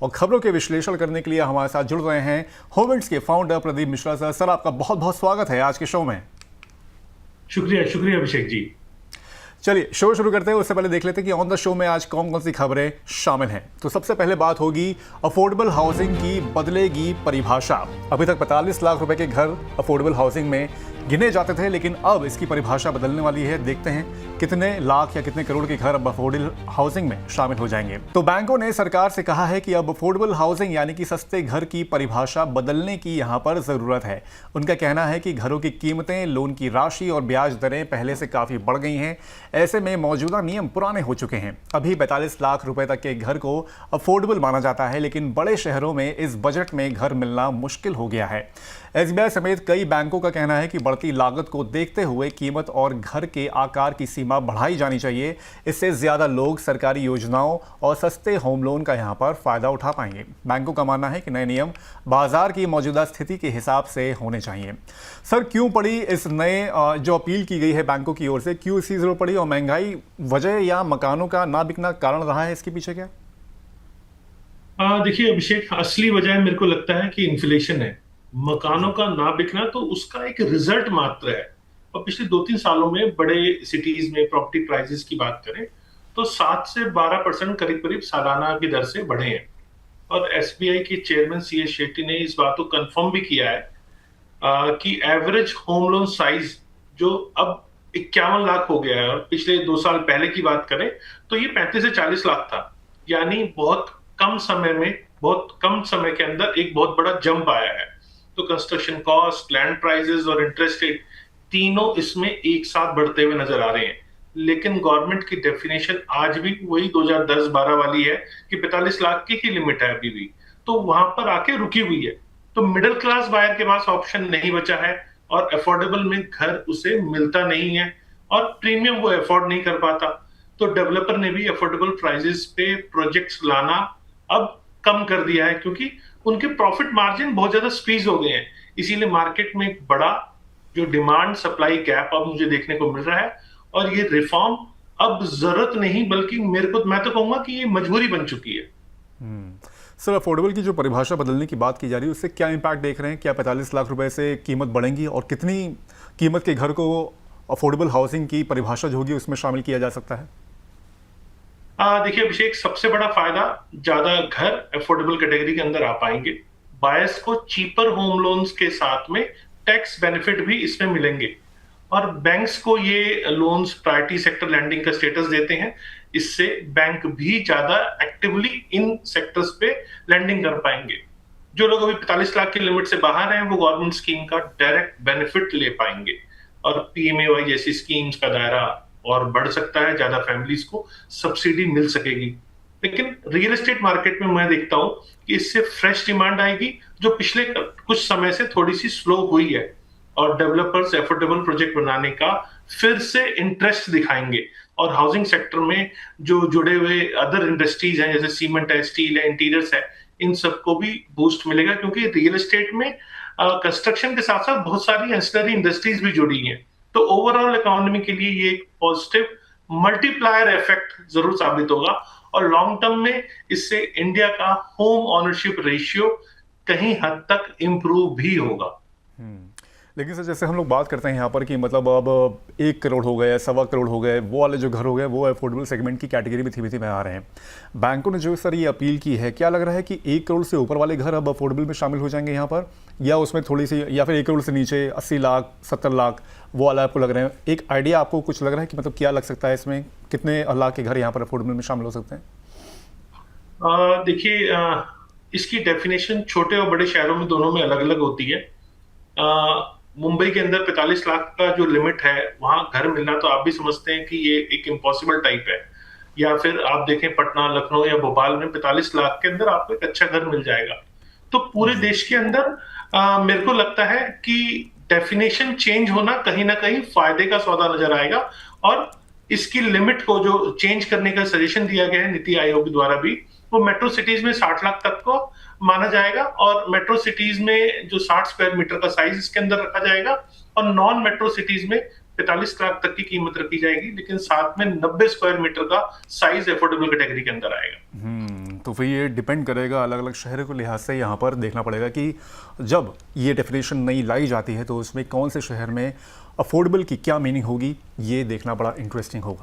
और खबरों के विश्लेषण करने के लिए हमारे साथ जुड़ रहे हैं होविंड्स के founder Pradeep Mishra sir. Sir, आपका बहुत बहुत स्वागत है आज के शो में। शुक्रिया शुक्रिया अभिषेक जी। चलिए शो शुरू करते हैं। उससे पहले देख लेते हैं कि ऑन द शो में आज कौन कौन सी खबरें शामिल हैं। तो सबसे पहले बात होगी अफोर्डेबल हाउसिंग की बदलेगी परिभाषा। अभी तक 45 लाख रुपए के घर अफोर्डेबल हाउसिंग में गिने जाते थे, लेकिन अब इसकी परिभाषा बदलने वाली है। देखते हैं कितने लाख या कितने करोड़ के घर अब अफोर्डेबल हाउसिंग में शामिल हो जाएंगे। तो बैंकों ने सरकार से कहा है कि अब अफोर्डेबल हाउसिंग यानी कि सस्ते घर की परिभाषा बदलने की यहां पर जरूरत है। उनका कहना है कि घरों की कीमतें, लोन की राशि और ब्याज दरें पहले से काफी बढ़ गई हैं। ऐसे में मौजूदा नियम पुराने हो चुके हैं। अभी 45 लाख रुपए तक के घर को अफोर्डेबल माना जाता है, लेकिन बड़े शहरों में इस बजट में घर मिलना मुश्किल हो गया है। एसबीआई समेत कई बैंकों का कहना है कि बढ़ती लागत को देखते हुए कीमत और घर के आकार की सीमा बढ़ाई जानी चाहिए। इससे ज्यादा लोग सरकारी योजनाओं और सस्ते होम लोन का यहां पर फायदा उठा पाएंगे। बैंकों का मानना है कि नए नियम बाजार की मौजूदा स्थिति के हिसाब से होने चाहिए। सर, क्यों पड़ी इस नए जो अपील की गई है बैंकों की ओर से, क्यों इसकी जरूरत पड़ी? और महंगाई वजह या मकानों का ना बिकना कारण रहा है इसके पीछे क्या? देखिए अभिषेक, असली वजह मेरे को लगता है कि इन्फ्लेशन है। मकानों का ना बिकना तो उसका एक रिजल्ट मात्र है। और पिछले 2-3 सालों में बड़े सिटीज में प्रॉपर्टी प्राइसेस की बात करें तो 7 से 12% करीब करीब सालाना की दर से बढ़े हैं। और एसबीआई के चेयरमैन सीएस शेट्टी ने इस बात को कंफर्म भी किया है कि एवरेज होम लोन साइज जो अब 51 लाख हो गया है, और पिछले 2 साल पहले की बात करें तो ये 35 से 40 लाख था। यानी बहुत कम समय के अंदर एक बहुत बड़ा जंप आया है। तो कंस्ट्रक्शन कॉस्ट, लैंड प्राइसेस और इंटरेस्ट रेट तीनों इसमें एक साथ बढ़ते हुए नजर आ रहे हैं। लेकिन गवर्नमेंट की डेफिनेशन आज भी वही 2010-12 वाली है कि 45 लाख की लिमिट है अभी भी, तो वहां पर आके रुकी हुई है। तो मिडिल क्लास बायर के पास ऑप्शन नहीं बचा है, और अफोर्डेबल में घर उसे मिलता नहीं है, और प्रीमियम वो अफोर्ड नहीं कर पाता। तो डेवलपर ने भी अफोर्डेबल प्राइसेस पे प्रोजेक्ट्स लाना अब कम कर दिया है, क्योंकि उनके प्रॉफिट मार्जिन बहुत ज्यादा स्क्वीज हो गए हैं। इसीलिए मार्केट में एक बड़ा जो डिमांड सप्लाई गैप अब मुझे देखने को मिल रहा है। और ये रिफॉर्म अब जरूरत नहीं, बल्कि मैं तो कहूंगा कि ये मजबूरी बन चुकी है। सर, अफोर्डेबल की जो परिभाषा बदलने की बात की जा रही है, उससे क्या इम्पैक्ट देख रहे हैं? क्या 45 लाख रुपए से कीमत बढ़ेंगी, और कितनी कीमत के घर को अफोर्डेबल हाउसिंग की परिभाषा जो होगी उसमें शामिल किया जा सकता है? देखिए अभिषेक, सबसे बड़ा फायदा, ज्यादा घर अफोर्डेबल कैटेगरी के अंदर आ पाएंगे। बायर्स को चीपर होम लोन्स के साथ में टैक्स बेनिफिट भी इसमें मिलेंगे, और बैंक्स को ये लोन्स प्रायोरिटी सेक्टर लैंडिंग का स्टेटस देते हैं। इससे बैंक भी ज्यादा एक्टिवली इन सेक्टर्स पे लैंडिंग कर पाएंगे। जो लोग अभी 45 लाख की लिमिट से बाहर हैं वो गवर्नमेंट स्कीम का डायरेक्ट बेनिफिट ले पाएंगे, और पीएमएवाई जैसी स्कीम्स का दायरा और बढ़ सकता है, ज्यादा फैमिलीज को सब्सिडी मिल सकेगी। लेकिन रियल एस्टेट मार्केट में मैं देखता हूं कि इससे फ्रेश डिमांड आएगी, जो पिछले कुछ समय से थोड़ी सी स्लो हुई है, और डेवलपर्स एफोर्डेबल प्रोजेक्ट बनाने का फिर से इंटरेस्ट दिखाएंगे। और हाउसिंग सेक्टर में जो जुड़े हुए अदर इंडस्ट्रीज हैं, जैसे सीमेंट है, स्टील है, इंटीरियर्स है, इन सबको भी बूस्ट मिलेगा, क्योंकि रियल एस्टेट में कंस्ट्रक्शन के साथ साथ बहुत सारी एंसिलरी इंडस्ट्रीज भी जुड़ी हैं। तो ओवरऑल इकोनॉमी के लिए ये एक पॉजिटिव मल्टीप्लायर इफेक्ट जरूर साबित होगा, और लॉन्ग टर्म में इससे इंडिया का होम ओनरशिप रेशियो कहीं हद तक इंप्रूव भी होगा। लेकिन सर, जैसे हम लोग बात करते हैं यहाँ पर कि मतलब अब 1 करोड़ हो गए, 1.25 करोड़ हो गए, वो वाले जो घर हो गए वो अफोर्डेबल सेगमेंट की कैटेगरी में धीमे धीमे आ रहे हैं। बैंकों ने जो सर ये अपील की है, क्या लग रहा है कि 1 करोड़ से ऊपर वाले घर अब अफोर्डेबल में शामिल हो जाएंगे यहाँ पर, या उसमें थोड़ी सी, या फिर 1 करोड़ से नीचे 80 लाख 70 लाख वो वाला आपको लग रहे हैं? एक आइडिया आपको कुछ लग रहा है कि मतलब क्या लग सकता है इसमें, कितने लाख के घर यहाँ पर अफोर्डेबल में शामिल हो सकते हैं? देखिए, इसकी डेफिनेशन छोटे और बड़े शहरों में दोनों में अलग अलग होती है। मुंबई के अंदर 45 लाख का जो लिमिट है, वहां घर मिलना तो आप भी समझते हैं कि ये एक इम्पॉसिबल टाइप है। या फिर आप देखें पटना, लखनऊ या भोपाल में 45 लाख के अंदर आपको एक अच्छा घर मिल जाएगा। तो पूरे देश के अंदर मेरे को लगता है कि डेफिनेशन चेंज होना कहीं ना कहीं फायदे का सौदा नजर आएगा। और इसकी लिमिट को जो चेंज करने का सजेशन दिया गया है नीति आयोग द्वारा भी, वो मेट्रो सिटीज में 60 लाख तक को माना जाएगा, और मेट्रो सिटीज में जो 60 स्क्वायर मीटर का साइज इसके अंदर रखा जाएगा, और नॉन मेट्रो सिटीज में 45 लाख तक की कीमत रखी जाएगी, लेकिन साथ में 90 स्क्वायर मीटर का साइज अफोर्डेबल कैटेगरी के अंदर आएगा। तो फिर ये डिपेंड करेगा अलग अलग शहर के लिहाज से, यहाँ पर देखना पड़ेगा कि जब ये डेफिनेशन नई लाई जाती है तो उसमें कौन से शहर में अफोर्डेबल की क्या मीनिंग होगी, ये देखना बड़ा इंटरेस्टिंग होगा।